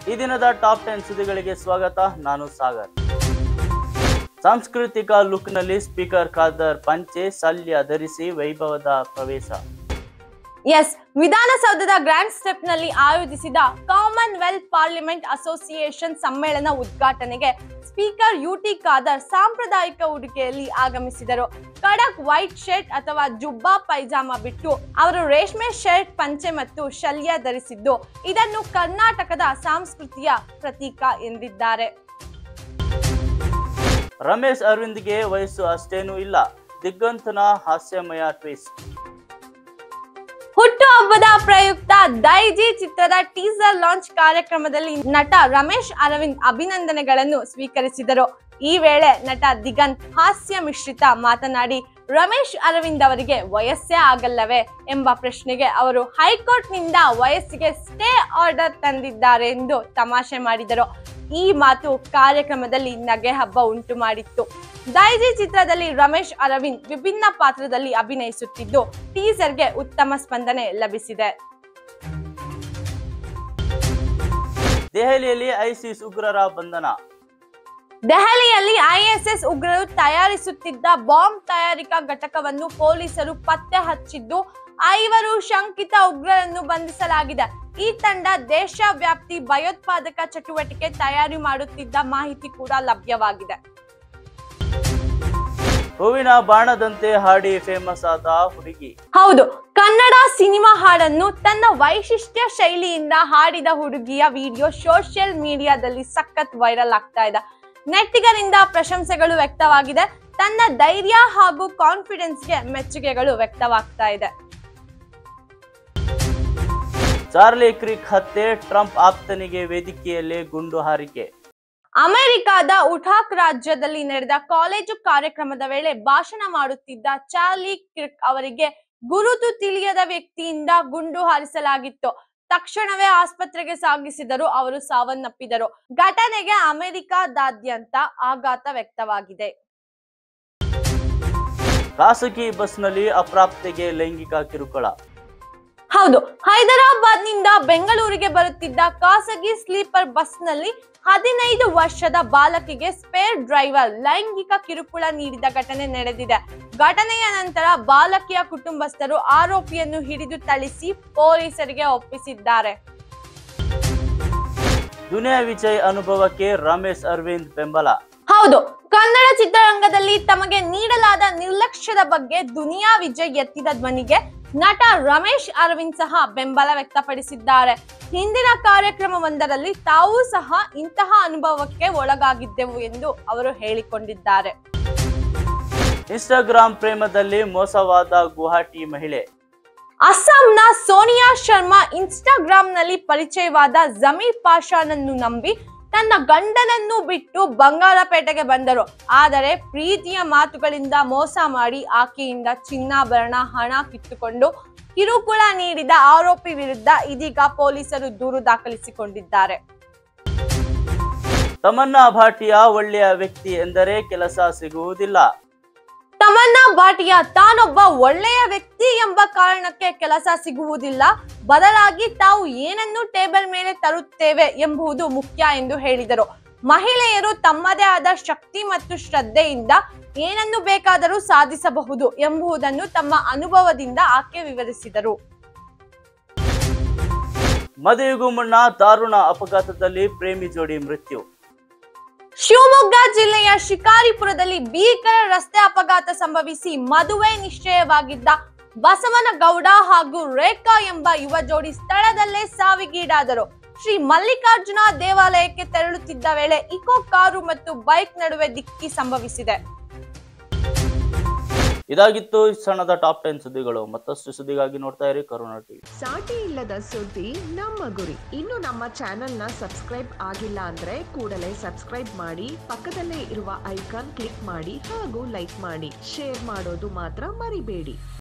ಈ ದಿನದ ಟಾಪ್ 10 ಸುದ್ದಿಗಳಿಗೆ ಸ್ವಾಗತ. ನಾನು ಸಾಗರ್. ಸಾಂಸ್ಕೃತಿಕ ಲುಕ್ನಲ್ಲಿ ಸ್ಪೀಕರ್ ಖಾದರ್ ಪಂಚೆ ಶಲ್ಯ ಧರಿಸಿ ವೈಭವದ ಪ್ರವೇಶ. ವಿಧಾನಸೌಧದ ಗ್ರ್ಯಾಂಡ್ ಸ್ಟೆಪ್ ನಲ್ಲಿ ಆಯೋಜಿಸಿದ ಕಾಮನ್ವೆಲ್ತ್ ಪಾರ್ಲಿಮೆಂಟ್ ಅಸೋಸಿಯೇಷನ್ ಸಮ್ಮೇಳನ ಉದ್ಘಾಟನೆಗೆ ಸ್ಪೀಕರ್ ಯುಟಿ ಖಾದರ್ ಸಾಂಪ್ರದಾಯಿಕ ಉಡುಗೆಯಲ್ಲಿ ಆಗಮಿಸಿದರು. ಖಡಕ್ ವೈಟ್ ಶರ್ಟ್ ಅಥವಾ ಜುಬ್ಬಾ ಪೈಜಾಮ ಬಿಟ್ಟು ಅವರು ರೇಷ್ಮೆ ಶರ್ಟ್, ಪಂಚೆ ಮತ್ತು ಶಲ್ಯ ಧರಿಸಿದ್ದು ಇದನ್ನು ಕರ್ನಾಟಕದ ಸಂಸ್ಕೃತಿಯ ಪ್ರತೀಕ ಎಂದಿದ್ದಾರೆ. ರಮೇಶ್ ಅರವಿಂದ್ಗೆ ವಯಸ್ಸು ಅಷ್ಟೇನೂ ಇಲ್ಲ, ದಿಗಂತನ ಹಾಸ್ಯಮಯ ಟ್ವಿಸ್ಟ್. ಹುಟ್ಟುಹಬ್ಬದ ಪ್ರಯುಕ್ತ ದೈಜಿ ಚಿತ್ರದ ಟೀಸರ್ ಲಾಂಚ್ ಕಾರ್ಯಕ್ರಮದಲ್ಲಿ ನಟ ರಮೇಶ್ ಅರವಿಂದ್ ಅಭಿನಂದನೆಗಳನ್ನು ಸ್ವೀಕರಿಸಿದರು. ಈ ವೇಳೆ ನಟ ದಿಗಂತ್ ಹಾಸ್ಯ ಮಿಶ್ರಿತ ಮಾತನಾಡಿ, ರಮೇಶ್ ಅರವಿಂದ್ ಅವರಿಗೆ ವಯಸ್ಸೇ ಆಗಲ್ಲವೇ ಎಂಬ ಪ್ರಶ್ನೆಗೆ ಅವರು ಹೈಕೋರ್ಟ್ ನಿಂದ ವಯಸ್ಸಿಗೆ ಸ್ಟೇ ಆರ್ಡರ್ ತಂದಿದ್ದಾರೆ ಎಂದು ತಮಾಷೆ ಮಾಡಿದರು. ಈ ಮಾತು ಕಾರ್ಯಕ್ರಮದಲ್ಲಿ ನಗೆ ಹಬ್ಬ ಉಂಟು ಮಾಡಿತ್ತು. ದೈಜಿ ಚಿತ್ರದಲ್ಲಿ ರಮೇಶ್ ಅರವಿಂದ್ ವಿಭಿನ್ನ ಪಾತ್ರದಲ್ಲಿ ಅಭಿನಯಿಸುತ್ತಿದ್ದು ಟೀಸರ್ಗೆ ಉತ್ತಮ ಸ್ಪಂದನೆ ಲಭಿಸಿದೆ. ದೆಹಲಿಯಲ್ಲಿ ಐಸಿಸ್ ಉಗ್ರರ ಬಂಧನ. ದೆಹಲಿಯಲ್ಲಿ ಐಎಸ್ಎಸ್ ಉಗ್ರರು ತಯಾರಿಸುತ್ತಿದ್ದ ಬಾಂಬ್ ತಯಾರಿಕಾ ಘಟಕವನ್ನು ಪೊಲೀಸರು ಪತ್ತೆ ಹಚ್ಚಿದ್ದು 5 ಶಂಕಿತ ಉಗ್ರರನ್ನು ಬಂಧಿಸಲಾಗಿದೆ. ಈ ತಂಡ ದೇಶವ್ಯಾಪ್ತಿ ಭಯೋತ್ಪಾದಕ ಚಟುವಟಿಕೆ ತಯಾರಿ ಮಾಡುತ್ತಿದ್ದ ಮಾಹಿತಿ ಕೂಡ ಲಭ್ಯವಾಗಿದೆ. ಹೂವಿನ ಬಾಣದಂತೆ ಹಾಡಿ ಫೇಮಸ್ ಆದ ಹುಡುಗಿ. ಹೌದು, ಕನ್ನಡ ಸಿನಿಮಾ ಹಾಡನ್ನು ತನ್ನ ವೈಶಿಷ್ಟ್ಯ ಶೈಲಿಯಿಂದ ಹಾಡಿದ ಹುಡುಗಿಯ ವಿಡಿಯೋ ಸೋಷಿಯಲ್ ಮೀಡಿಯಾದಲ್ಲಿ ಸಖತ್ ವೈರಲ್ ಆಗ್ತಾ ಇದೆ. ನೆಟ್ಟಿಗರಿಂದ ಪ್ರಶಂಸೆಗಳು ವ್ಯಕ್ತವಾಗಿದೆ. ತನ್ನ ಧೈರ್ಯ ಹಾಗೂ ಕಾನ್ಫಿಡೆನ್ಸ್ಗೆ ಮೆಚ್ಚುಗೆಗಳು ವ್ಯಕ್ತವಾಗ್ತಾ ಇದೆ. ಚಾರ್ಲಿ ಕ್ರಿಕ್ ಹತ್ಯೆ, ಟ್ರಂಪ್ ಆಪ್ತನಿಗೆ ವೇದಿಕೆಯಲ್ಲಿ ಗುಂಡು ಹಾರಿಕೆ. ಅಮೆರಿಕದ ಉಟಾಕ್ ರಾಜ್ಯದಲ್ಲಿ ನಡೆದ ಕಾಲೇಜು ಕಾರ್ಯಕ್ರಮದ ವೇಳೆ ಭಾಷಣ ಮಾಡುತ್ತಿದ್ದ ಚಾರ್ಲಿ ಕ್ರಿಕ್ ಅವರಿಗೆ ಗುರುತು ತಿಳಿಯದ ವ್ಯಕ್ತಿಯಿಂದ ಗುಂಡು ಹಾರಿಸಲಾಗಿತ್ತು. ತಕ್ಷಣವೇ ಆಸ್ಪತ್ರೆಗೆ ಸಾಗಿಸಿದರೂ ಅವರು ಸಾವನ್ನಪ್ಪಿದರು. ಘಟನೆಗೆ ಅಮೆರಿಕದಾದ್ಯಂತ ಆಘಾತ ವ್ಯಕ್ತವಾಗಿದೆ. ಖಾಸಗಿ ಬಸ್ನಲ್ಲಿ ಅಪ್ರಾಪ್ತೆಗೆ ಲೈಂಗಿಕ ಕಿರುಕುಳ. ಹೌದು, ಹೈದರಾಬಾದ್ ನಿಂದ ಬೆಂಗಳೂರಿಗೆ ಬರುತ್ತಿದ್ದ ಖಾಸಗಿ ಸ್ಲೀಪರ್ ಬಸ್ನಲ್ಲಿ 15 ವರ್ಷದ ಬಾಲಕಿಗೆ ಸ್ಪೇರ್ ಡ್ರೈವರ್ ಲೈಂಗಿಕ ಕಿರುಕುಳ ನೀಡಿದ ಘಟನೆ ನಡೆದಿದೆ. ಘಟನೆಯ ನಂತರ ಬಾಲಕಿಯ ಕುಟುಂಬಸ್ಥರು ಆರೋಪಿಯನ್ನು ಹಿಡಿದು ಥಳಿಸಿ ಪೊಲೀಸರಿಗೆ ಒಪ್ಪಿಸಿದ್ದಾರೆ. ದುನಿಯಾ ವಿಜಯ್ ಅನುಭವಕ್ಕೆ ರಮೇಶ್ ಅರವಿಂದ್ ಬೆಂಬಲ. ಹೌದು, ಕನ್ನಡ ಚಿತ್ರರಂಗದಲ್ಲಿ ತಮಗೆ ನೀಡಲಾದ ನಿರ್ಲಕ್ಷ್ಯದ ಬಗ್ಗೆ ದುನಿಯಾ ವಿಜಯ್ ಎತ್ತಿದ ಧ್ವನಿಗೆ ನಟ ರಮೇಶ್ ಅರವಿಂದ್ ಸಹ ಬೆಂಬಲ ವ್ಯಕ್ತಪಡಿಸಿದ್ದಾರೆ. ಹಿಂದಿನ ಕಾರ್ಯಕ್ರಮವೊಂದರಲ್ಲಿ ತಾವೂ ಸಹ ಇಂತಹ ಅನುಭವಕ್ಕೆ ಒಳಗಾಗಿದ್ದೆವು ಎಂದು ಅವರು ಹೇಳಿಕೊಂಡಿದ್ದಾರೆ. ಇನ್ಸ್ಟಾಗ್ರಾಂ ಪ್ರೇಮದಲ್ಲಿ ಮೋಸವಾದ ಗುವಾಹಟಿ ಮಹಿಳೆ. ಅಸ್ಸಾಂನ ಸೋನಿಯಾ ಶರ್ಮಾ ಇನ್ಸ್ಟಾಗ್ರಾಂನಲ್ಲಿ ಪರಿಚಯವಾದ ಜಮೀರ್ ಪಾಷಾನನ್ನು ನಂಬಿ ತನ್ನ ಗಂಡನನ್ನು ಬಿಟ್ಟು ಬಂಗಾರಪೇಟೆಗೆ ಬಂದರು. ಆದರೆ ಪ್ರೀತಿಯ ಮಾತುಗಳಿಂದ ಮೋಸ ಮಾಡಿ ಆಕೆಯಿಂದ ಚಿನ್ನಾಭರಣ, ಹಣ ಕಿತ್ತುಕೊಂಡು ಕಿರುಕುಳ ನೀಡಿದ ಆರೋಪಿ ವಿರುದ್ಧ ಇದೀಗ ಪೊಲೀಸರು ದೂರು ದಾಖಲಿಸಿಕೊಂಡಿದ್ದಾರೆ. ತಮನ್ನಾ ಭಾಟಿಯಾ ಒಳ್ಳೆಯ ವ್ಯಕ್ತಿ ಎಂದರೆ ಕೆಲಸ ಸಿಗುವುದಿಲ್ಲ. ತಮನ್ನಾ ಭಾಟಿಯಾ ತಾನೊಬ್ಬ ಒಳ್ಳೆಯ ವ್ಯಕ್ತಿ ಎಂಬ ಕಾರಣಕ್ಕೆ ಕೆಲಸ ಸಿಗುವುದಿಲ್ಲ, ಬದಲಾಗಿ ತಾವು ಏನನ್ನು ಟೇಬಲ್ ಮೇಲೆ ತರುತ್ತೇವೆ ಎಂಬುದು ಮುಖ್ಯ ಎಂದು ಹೇಳಿದರು. ಮಹಿಳೆಯರು ತಮ್ಮದೇ ಆದ ಶಕ್ತಿ ಮತ್ತು ಶ್ರದ್ಧೆಯಿಂದ ಏನನ್ನು ಬೇಕಾದರೂ ಸಾಧಿಸಬಹುದು ಎಂಬುದನ್ನು ತಮ್ಮ ಅನುಭವದಿಂದ ಆಕೆ ವಿವರಿಸಿದರು. ಮದುವೆಗೂ ಮುನ್ನ ದಾರುಣ ಅಪಘಾತದಲ್ಲಿ ಪ್ರೇಮಿ ಜೋಡಿ ಮೃತ್ಯು. ಶಿವಮೊಗ್ಗ ಜಿಲ್ಲೆಯ ಶಿಕಾರಿಪುರದಲ್ಲಿ ಭೀಕರ ರಸ್ತೆ ಅಪಘಾತ ಸಂಭವಿಸಿ ಮದುವೆ ನಿಶ್ಚಯವಾಗಿದ್ದ ಬಸವನಗೌಡ ಹಾಗೂ ರೇಖಾ ಎಂಬ ಯುವ ಜೋಡಿ ಸ್ಥಳದಲ್ಲೇ ಸಾವಿಗೀಡಾದರು. ಶ್ರೀ ಮಲ್ಲಿಕಾರ್ಜುನ ದೇವಾಲಯಕ್ಕೆ ತೆರಳುತ್ತಿದ್ದ ವೇಳೆ ಇಕೋ ಕಾರು ಮತ್ತು ಬೈಕ್ ನಡುವೆ ಡಿಕ್ಕಿ ಸಂಭವಿಸಿದೆ. ಇದಾಗಿತ್ತು ಸಣ್ಣದ ಟಾಪ್ 10 ಸುದ್ದಿಗಳು. ಮತ್ತಷ್ಟು ಸುದ್ದಿಗಾಗಿ ನೋಡ್ತಾ ಇರಿ ಕರುಣಾ ಟಿವಿ. ಸಾಟಿ ಇಲ್ಲದ ಸುದ್ದಿ ನಮ್ಮ ಗುರಿ. ಇನ್ನು ನಮ್ಮ ಚಾನೆಲ್ನ ಸಬ್ಸ್ಕ್ರೈಬ್ ಆಗಿಲ್ಲ ಅಂದ್ರೆ ಕೂಡಲೇ ಸಬ್ಸ್ಕ್ರೈಬ್ ಮಾಡಿ, ಪಕ್ಕದಲ್ಲೇ ಇರುವ ಐಕಾನ್ ಕ್ಲಿಕ್ ಮಾಡಿ ಹಾಗೂ ಲೈಕ್ ಮಾಡಿ. ಶೇರ್ ಮಾಡೋದು ಮಾತ್ರ ಮರಿಬೇಡಿ.